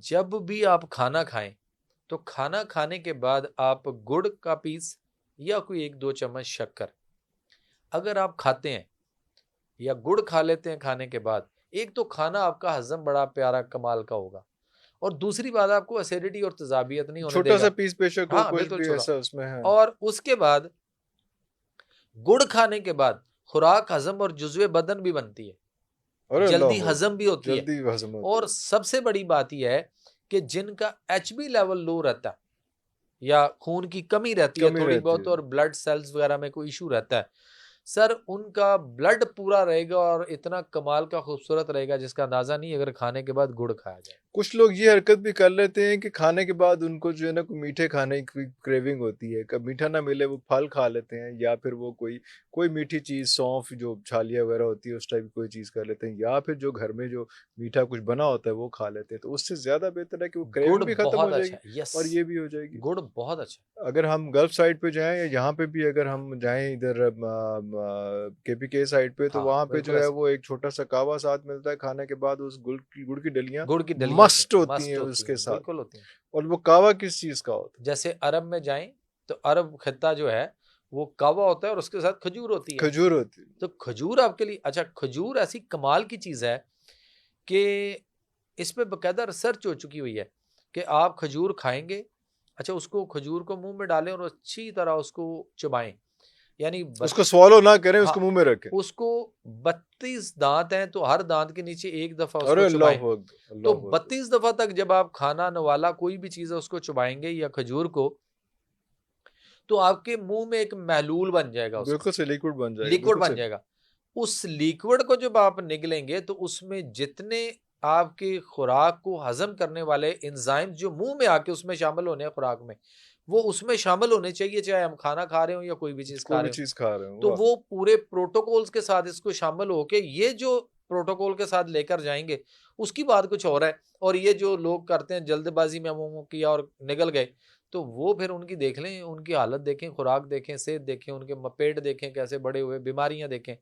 جب بھی آپ کھانا کھائیں تو کھانا کھانے کے بعد آپ گڑ کا پیس یا کوئی 1-2 چمچ شکر اگر آپ کھاتے ہیں یا گڑ کھا لیتے ہیں کھانے کے بعد، ایک تو کھانا آپ کا ہضم بڑا پیارا کمال کا ہوگا، اور دوسری بات آپ کو ایسیڈیٹی اور تذابیت نہیں ہونے دے چھوٹا گا. سا پیس بے شک ہو، ہاں کچھ بالکل بھی چھوٹا. ایسا اس میں ہے. اور اس کے بعد گڑ کھانے کے بعد خوراک ہضم اور جزوِ بدن بھی بنتی ہے، ارے جلدی اللہ ہضم بھی ہوتی ہے. جلدی ہضم ہوتی اور ہے. سب سے بڑی بات یہ ہے کہ جن کا ایچ بی لیول لو رہتا ہے یا خون کی کمی رہتی ہے کمی تھوڑی رہتی بہت، ہے. اور بلڈ سیلز وغیرہ میں کوئی ایشو رہتا ہے سر، ان کا بلڈ پورا رہے گا اور اتنا کمال کا خوبصورت رہے گا جس کا اندازہ نہیں اگر کھانے کے بعد گڑ کھایا جائے. کچھ لوگ یہ حرکت بھی کر لیتے ہیں کہ کھانے کے بعد ان کو جو ہے نا کوئی میٹھے کھانے کی کریونگ ہوتی ہے، کب میٹھا نہ ملے وہ پھل کھا لیتے ہیں، یا پھر وہ کوئی میٹھی چیز، سونف جو چھالیاں وغیرہ ہوتی ہے اس ٹائپ کی کوئی چیز کر لیتے ہیں، یا پھر جو گھر میں جو میٹھا کچھ بنا ہوتا ہے وہ کھا لیتے ہیں. تو اس سے زیادہ بہتر ہے کہ وہ گڑ کریونگ بھی ختم ہو بہت جائے اچھا گی ہے. یس، اور یہ بھی ہو جائے گی. گڑ بہت اچھا ہے. اگر ہم گلف سائڈ پہ جائیں یا یہاں پہ بھی اگر ہم جائیں ادھر کے پی کے سائڈ پہ، تو ہاں وہاں پہ بالکل جو ہے ایسا. وہ ایک چھوٹا سا کعوہ ساتھ ملتا ہے کھانے کے بعد. اس گڑ کی ڈلیاں گڑ کی ڈلیاں ہوتی مسٹ ہیں، ہوتی مست ہیں اس ہوتی کے ہیں، ساتھ. بالکل ہوتی ہیں. اور وہ کعوہ کس چیز کا ہوتا جیسے عرب میں جائیں تو عرب خطہ جو ہے وہ کعوہ ہوتا ہے اور اس کے ساتھ کھجور ہوتی ہے؟ ہے. کھجور ہوتی ہے. تو کھجور آپ کے لیے اچھا، کھجور ایسی کمال کی چیز ہے کہ اس پہ باقاعدہ ریسرچ ہو چکی ہوئی ہے کہ آپ کھجور کھائیں گے، اچھا اس کو کھجور کو منہ میں ڈالیں اور اچھی طرح اس کو چبائیں، یعنی اس کو سوالو نہ کریں، اس ہاں کو منہ میں رکھیں. اس کو 32 دانت ہیں تو ہر دانت کے نیچے ایک دفعہ اس ارے کو چبائیں. اللہ اکبر، تو اللہ اکبر. 32 دفعہ تک جب آپ کھانا نوالا کوئی بھی چیز ہے اس کو چبائیں گے یا کھجور کو، تو آپ کے منہ میں ایک محلول بن جائے گا، اس کا بالکل سے لیکوڈ بن جائے گا. لیکوڈ بالکل بن سے. جائے گا. اس لیکوڈ کو جب آپ نگلیں گے تو اس میں جتنے آپ کی خوراک کو ہضم کرنے والے انزائم جو منہ میں آ کے اس میں شامل ہونے ہیں خوراک میں، وہ اس میں شامل ہونے چاہیے، چاہے ہم کھانا کھا رہے ہوں یا کوئی بھی چیز کوئی کھا بھی رہے ہوں. چیز کھا رہے ہوں. تو واہ. وہ پورے پروٹوکولز کے ساتھ اس کو شامل ہو کے یہ جو پروٹوکول کے ساتھ لے کر جائیں گے اس کی بات کچھ اور ہے. اور یہ جو لوگ کرتے ہیں جلد بازی میں منہ کیا اور نگل گئے، تو وہ پھر ان کی دیکھ لیں، ان کی حالت دیکھیں، خوراک دیکھیں، صحت دیکھیں، ان کے پیٹ دیکھیں کیسے بڑے ہوئے، بیماریاں دیکھیں.